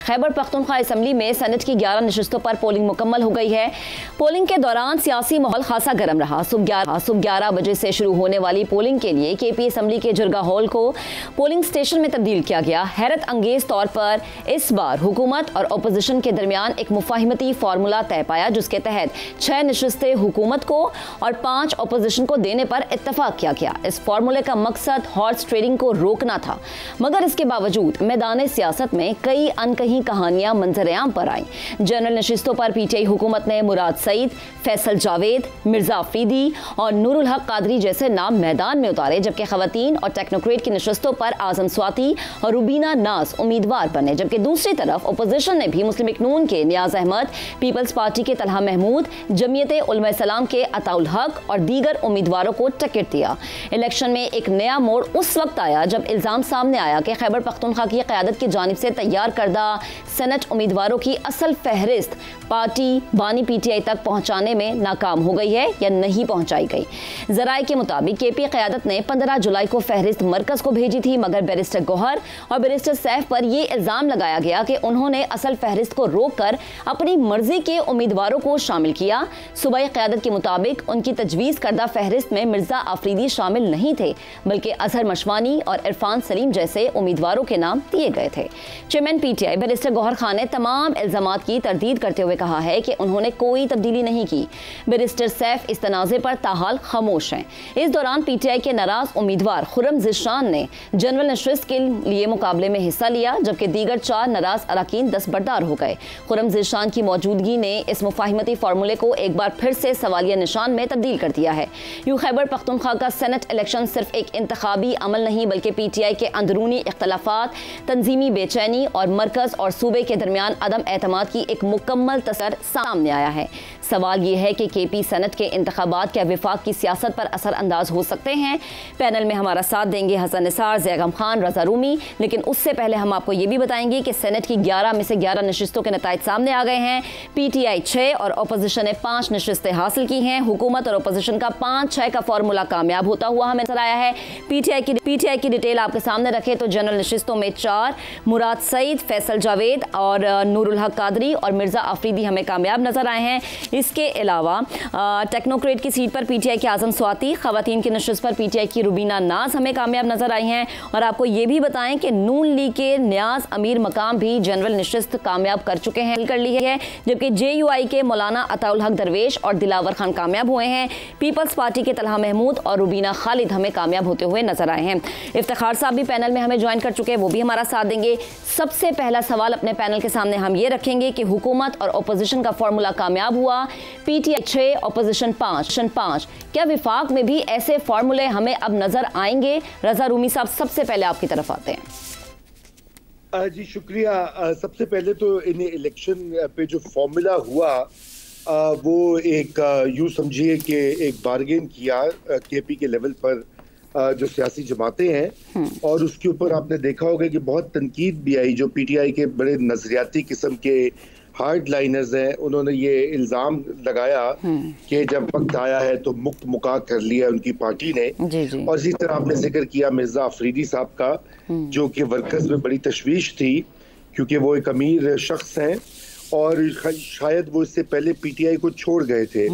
Khyber Pakhtunkhwa assembly में senate की 11 नशिस्तों पर पोलिंग मुकम्मल हो गई है। पोलिंग के दौरान सियासी माहौल खासा गर्म रहा। सुबह 11 बजे से शुरू होने वाली पोलिंग के लिए केपी असम्बली के जुर्गा हॉल को पोलिंग स्टेशन में तब्दील किया गया। हैरत अंगेज तौर पर इस बार हुकूमत और अपोजिशन के दरमियान एक मुफाहिमती फार्मूला तय पाया, जिसके तहत 6 नशिस्तें हुकूमत को और 5 अपोजिशन को देने पर इत्तफाक किया गया। इस फार्मूले का मकसद हॉर्स ट्रेडिंग को रोकना था, मगर इसके बावजूद मैदान सियासत में कई अनकही कहानियां मंजरेआम पर आई। जनरल नशिस्तों पर पीटीआई हुकूमत ने मुराद सईद, फैसल जावेद, मिर्जा अफरीदी और नूरुल हक कादरी जैसे नाम मैदान में उतारे, जबकि खवातीन और टेक्नोक्रेट की नशिस्तों पर आजम स्वाति और रुबीना नाज उम्मीदवार बने। जबकि दूसरी तरफ अपोजिशन ने भी मुस्लिम लीग नून के नियाज अहमद, पीपल्स पार्टी के तलहा महमूद, जमीयत उलमा इस्लाम के अताउल हक और दीगर उम्मीदवारों को टिकट दिया। इलेक्शन में एक नया मोड़ उस वक्त आया जब इल्जाम सामने आया कि खैबर पख्तूनख्वा की क़यादत की जानिब से तैयार करदा सेनेट उम्मीदवारों की असल फहरिस्त पार्टी बानी पीटीआई तक पहुंचाने में नाकाम हो गई है या नहीं पहुंचाई गई। जराए के मुताबिक केपी क़यादत ने 15 जुलाई को फहरिस्त मरकज को भेजी थी, मगर बैरिस्टर गौहर और बैरिस्टर सैफ पर यह इल्जाम लगाया गया कि उन्होंने असल फहरिस्त को रोककर अपनी मर्जी के उम्मीदवारों को शामिल किया। सूबाई क़यादत के मुताबिक उनकी तजवीज़ करदा फहरिस्त में मिर्जा अफरीदी शामिल नहीं थे, बल्कि अजहर मशवानी और इरफान सलीम जैसे उम्मीदवारों के नाम दिए गए थे। Chairman PTI barrister Gohar Khan ने तमाम इल्जामात की तरदीद करते हुए कहा है कि उन्होंने कोई तब्दीली नहीं की। बैरिस्टर सैफ इस तनाज़े पर ताहाल खामोश हैं। इस दौरान पीटीआई के नाराज उम्मीदवार खुर्रम ज़िशान ने जनरल नशिस्त के लिए मुकाबले में हिस्सा लिया, जबकि दीगर 4 नाराज अरकान दस्तबरदार हो गए। खुर्रम ज़िशान की मौजूदगी ने इस मुफाहिमती फार्मूले को एक बार फिर से सवालिया निशान में तब्दील कर दिया है। यूं खैबर पख्तूनख्वा का सेनेट इलेक्शन सिर्फ एक इंतखाबी अमल नहीं, बल्कि पीटीआई के अंदरूनी इख्तलाफात, तंजीमी बेचैनी और मरकज और सूबे के दरमियान अदम एतमाद की एक मुकम्मल तस्वीर सामने आया है। सवाल यह है कि केपी सेनेट के इंतखाबात क्या विफाक की सियासत पर असर अंदाज हो सकते हैं। पैनल में हमारा साथ देंगे हसन निसार, ज़ैगम खान, रजा रूमी, लेकिन उससे पहले हम आपको ये भी बताएंगे कि सेनेट की 11 में से 11 नशिस्तों के नताइज सामने आ गए हैं। पीटीआई 6 और अपोजिशन ने 5 नशिस्तें हासिल की हैं। हुकूमत और अपोजिशन का 5-6 का फार्मूला कामयाब होता हुआ हमें नजर आया है। पीटीआई की डिटेल आपके सामने रखे तो जनरल नशिस्तों में 4 मुराद सईद, फैसल जावेद और नूरुल हक कादरी और मिर्जा अफरीदी हमें कामयाब नजर आए हैं। इसके अलावा टेक्नोक्रेट की सीट पर पीटीआई के आजम स्वाति, खवातीन की नशिस्त पर पीटीआई की रुबीना नाज हमें कामयाब नजर आई हैं। और आपको ये भी बताएं कि नून लीग के नियाज अमीर मकाम भी जनरल नशिस्त कामयाब कर चुके हैं, कर ली है, जबकि जेयूआई के मौलाना अताउल हक दरवेश और दिलावर खान कामयाब हुए हैं। पीपल्स पार्टी के तलहा महमूद और रुबीना खालिद हमें कामयाब होते हुए नजर आए हैं। इफ्तिखार साहब भी पैनल में हमें ज्वाइन कर चुके हैं, वो भी हमारा साथ देंगे। सबसे पहला सवाल अपने पैनल के सामने हम ये रखेंगे कि हुकूमत और अपोजिशन का फार्मूला कामयाब हुआ, पीटीआई 6 अपोजिशन 5, क्या विफाक में भी ऐसे फार्मूले हमें अब नजर आएंगे? रजा रूमी साहब सबसे पहले आपकी तरफ आते हैं। जी शुक्रिया। सबसे पहले तो इन इलेक्शन पे जो फॉर्मूला हुआ वो एक यूँ समझिए कि एक बार्गेन किया केपी के लेवल पर जो सियासी जमातें हैं, और उसके ऊपर आपने देखा होगा कि बहुत तनकीद भी आई। जो पीटीआई के बड़े नजरियाती किस्म के हार्ड लाइनर्स हैं, उन्होंने ये इल्ज़ाम लगाया कि जब वक्त आया है तो मुक्त मुका कर लिया उनकी पार्टी ने। और इसी तरह आपने जिक्र किया मिर्जा अफरीदी साहब का, जो कि वर्कर्स में बड़ी तशवीश थी क्योंकि वो एक अमीर शख्स हैं और शायद वो इससे पहले पीटीआई को छोड़ गए थे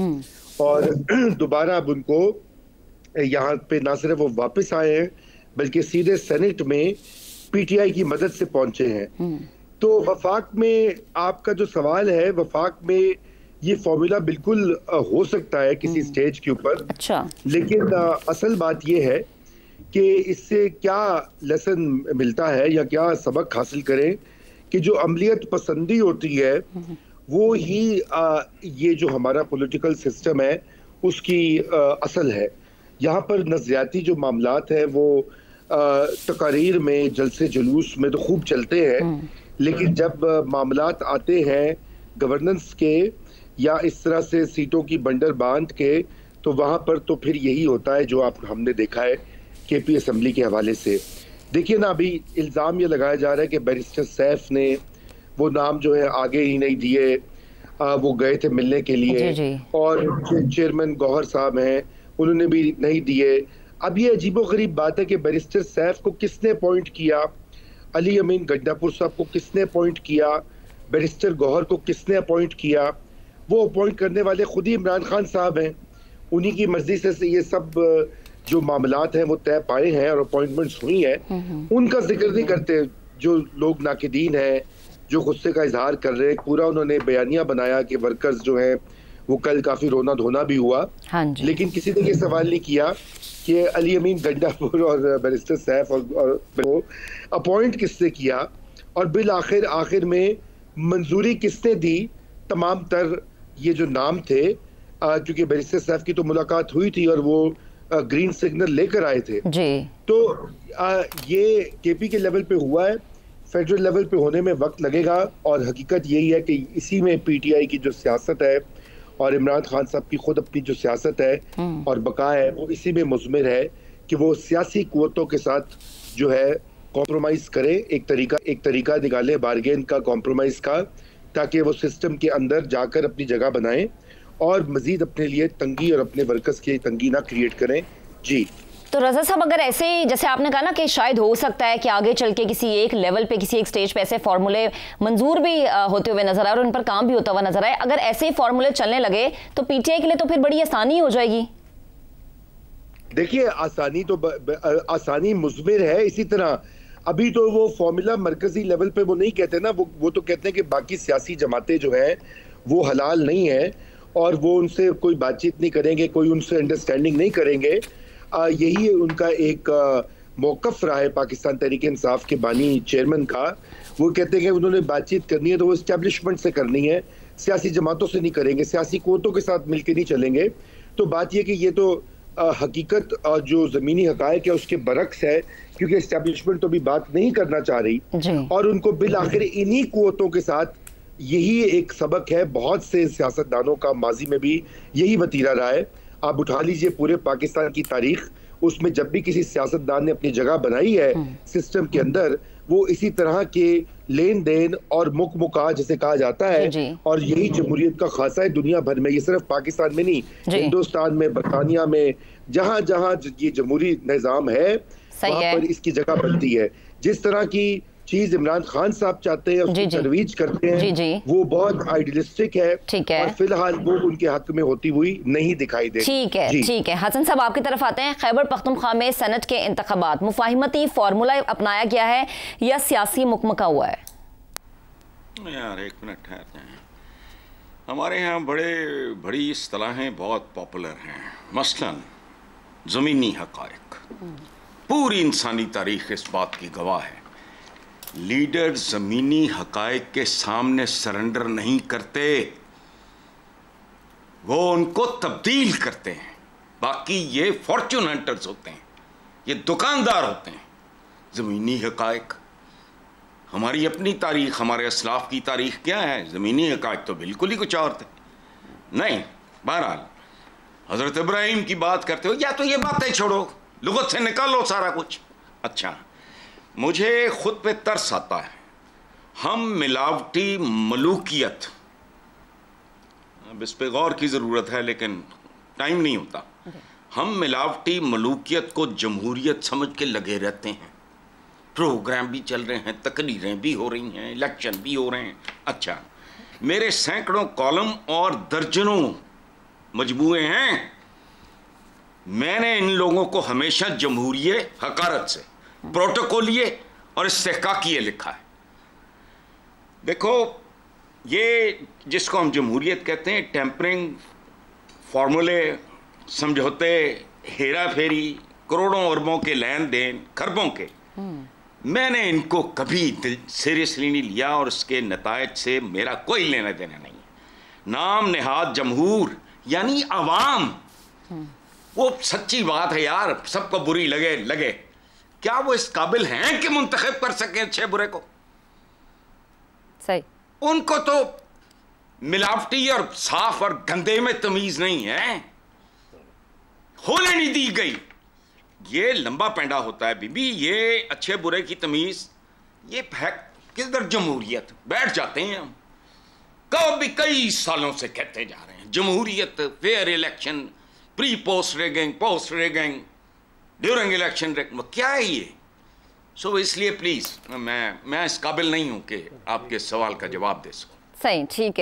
और दोबारा अब उनको यहाँ पे ना सिर्फ वो वापस आए हैं बल्कि सीधे सेनेट में पीटीआई की मदद से पहुंचे हैं। तो वफाक में आपका जो सवाल है, वफाक में ये फॉर्मूला बिल्कुल हो सकता है किसी स्टेज के ऊपर। अच्छा। लेकिन असल बात ये है कि इससे क्या लेसन मिलता है या क्या सबक हासिल करें कि जो अमलियत पसंदी होती है वो ही ये जो हमारा पॉलिटिकल सिस्टम है उसकी असल है। यहाँ पर नज़रियाती जो मामलात हैं वो तकारीर में, जलसे जुलूस में तो खूब चलते हैं, लेकिन जब मामलात आते हैं गवर्नेंस के या इस तरह से सीटों की बंडर बांध के, तो वहाँ पर तो फिर यही होता है जो हमने देखा है केपी असम्बली के हवाले से। देखिए ना, अभी इल्ज़ाम ये लगाया जा रहा है कि बैरिस्टर सैफ ने वो नाम जो है आगे ही नहीं दिए, वो गए थे मिलने के लिए, और चेयरमैन गौहर साहब हैं उन्होंने भी नहीं दिए। अब ये अजीबो गरीब बात है कि बैरिस्टर सैफ को किसने अपॉइंट किया अली अमीन गंडापुर साहब को किसने अपॉइंट किया, बैरिस्टर गौहर को किसने अपॉइंट किया, वो अपॉइंट करने वाले खुद ही इमरान खान साहब हैं। उन्हीं की मर्जी से ये सब जो मामलात हैं वो तय पाए हैं और अपॉइंटमेंट्स हुई हैं। उनका जिक्र नहीं करते। जो लोग नाकिदीन हैं, जो गुस्से का इजहार कर रहे हैं, पूरा उन्होंने बयानिया बनाया कि वर्कर्स जो हैं वो कल काफी रोना धोना भी हुआ। हाँ जी। लेकिन किसी ने ये सवाल नहीं किया कि अली अमीन गंडापुर और बैरिस्टर सैफ और अपॉइंट किसने किया और बिल आखिर में मंजूरी किसने दी। तमाम तर ये जो नाम थे, क्योंकि बैरिस्टर सैफ की तो मुलाकात हुई थी और वो ग्रीन सिग्नल लेकर आए थे जी। तो ये केपी के लेवल पे हुआ है। फेडरल लेवल पे होने में वक्त लगेगा और हकीकत यही है कि इसी में पीटीआई की जो सियासत है और इमरान खान साहब की खुद अपनी जो सियासत है और बका है वो इसी में मुज़मिर है कि वो सियासी कुव्वतों के साथ जो है कॉम्प्रोमाइज़ करे, एक तरीका निकाले बारगेन का, कॉम्प्रोमाइज़ का, ताकि वो सिस्टम के अंदर जाकर अपनी जगह बनाएं और मजीद अपने लिए तंगी और अपने वर्कर्स की तंगी ना क्रिएट करें। जी। तो रजा साहब, अगर ऐसे जैसे आपने कहा ना कि शायद हो सकता है कि आगे चल के किसी एक लेवल पे, किसी एक स्टेज पे ऐसे फार्मूले मंजूर भी होते हुए नजर आए और उन पर काम भी होता हुआ नजर आए, अगर ऐसे ही फार्मूले चलने लगे तो पीटीआई के लिए तो फिर बड़ी आसानी हो जाएगी। देखिए, आसानी मुज़मिर है। इसी तरह अभी तो वो फॉर्मूला मरकजी लेवल पे वो नहीं कहते ना, वो तो कहते हैं कि बाकी सियासी जमातें जो हैं वो हलाल नहीं है और वो उनसे कोई बातचीत नहीं करेंगे, कोई उनसे अंडरस्टैंडिंग नहीं करेंगे। यही उनका एक मौक़िफ़ रहा है पाकिस्तान तहरीक इंसाफ के बानी चेयरमैन का। वो कहते हैं कि उन्होंने बातचीत करनी है तो वो इस्टेब्लिशमेंट से करनी है, सियासी जमातों से नहीं करेंगे, सियासी कुव्वतों के साथ मिलकर नहीं चलेंगे। तो बात यह कि ये तो हकीकत और जो ज़मीनी हक़ाइक़ है उसके बरक्स है, क्योंकि इस्टेब्लिशमेंट तो भी बात नहीं करना चाह रही और उनको बिल आखिर इन्हीं कुव्वतों के साथ यही एक सबक है। बहुत से सियासतदानों का माजी में भी यही वतीरा रहा है। आप उठा लीजिए पूरे पाकिस्तान की तारीख, उसमें जब भी किसी सियासतदान ने अपनी जगह बनाई है सिस्टम के अंदर, वो इसी तरह के लेन देन और मुका जिसे कहा जाता है और यही जमहूरियत का खासा है दुनिया भर में। ये सिर्फ पाकिस्तान में नहीं, हिंदुस्तान में, बरतानिया में, जहां जहां ये जमहूरी निज़ाम है वहां पर इसकी जगह बनती है। जिस तरह की चीज इमरान खान साहब चाहते हैं, उसकी तरवीज करते हैं, वो बहुत आइडियलिस्टिक है और फिलहाल वो उनके हक में होती हुई नहीं दिखाई दे। ठीक है, ठीक है। हसन साहब, आपकी तरफ आते हैं। खैबर पख्तूनख्वा में सेनेट के इंतखाबात, मुफाहिमती फार्मूला अपनाया गया है या सियासी मुकमका हुआ है? यार एक मिनट ठहर जाएं। हमारे यहाँ बड़ी इस्तिलाहें बहुत पॉपुलर हैं। मसलन ज़मीनी हक़ाइक़, पूरी इंसानी तारीख इस बात की गवाह है। लीडर ज़मीनी हक़ाइक़ के सामने सरेंडर नहीं करते, वो उनको तब्दील करते हैं। बाकी ये फॉर्च्यून हंटर्स होते हैं, ये दुकानदार होते हैं। ज़मीनी हक़ाइक़, हमारी अपनी तारीख, हमारे असलाफ की तारीख क्या है? ज़मीनी हक़ाइक़ तो बिल्कुल ही कुछ और थे। नहीं, बहरहाल हज़रत इब्राहीम की बात करते हो, या तो ये बातें छोड़ो, लुग़त से निकालो सारा कुछ। अच्छा, मुझे खुद पे तरस आता है। हम मिलावटी मलूकियत, अब इस पे गौर की ज़रूरत है लेकिन टाइम नहीं होता। हम मिलावटी मलूकियत को जमहूरियत समझ के लगे रहते हैं। प्रोग्राम भी चल रहे हैं, तकरीरें भी हो रही हैं, इलेक्शन भी हो रहे हैं। अच्छा, मेरे सैकड़ों कॉलम और दर्जनों मजबूए हैं। मैंने इन लोगों को हमेशा जमहूरिये हकारत से, प्रोटोकॉलिये और इस्तेहकाकिये लिखा है। देखो, ये जिसको हम जमहूरियत कहते हैं, टेम्परिंग, फार्मूले, समझौते, हेरा फेरी, करोड़ों अरबों के लेन देन, खरबों के, मैंने इनको कभी सीरियसली नहीं लिया और इसके नतायज से मेरा कोई लेना देना नहीं है। नाम नेहाद जमहूर यानी अवाम, वो सच्ची बात है यार, सबको बुरी लगे, क्या वो इस काबिल हैं कि मुंतखब कर सकें अच्छे बुरे को? सही। उनको तो मिलावटी और साफ और गंदे में तमीज नहीं है, होने नहीं दी गई। ये लंबा पेंडा होता है बीबी, ये अच्छे बुरे की तमीज, ये किधर जमहूरियत? बैठ जाते हैं हम, कभी कई सालों से कहते जा रहे हैं जमहूरियत, fair election, pre post raging, post raging, during election raging. क्या है ये? सो इसलिए प्लीज मैं इस काबिल नहीं हूं कि आपके सवाल का जवाब दे सकूं। सही, ठीक है।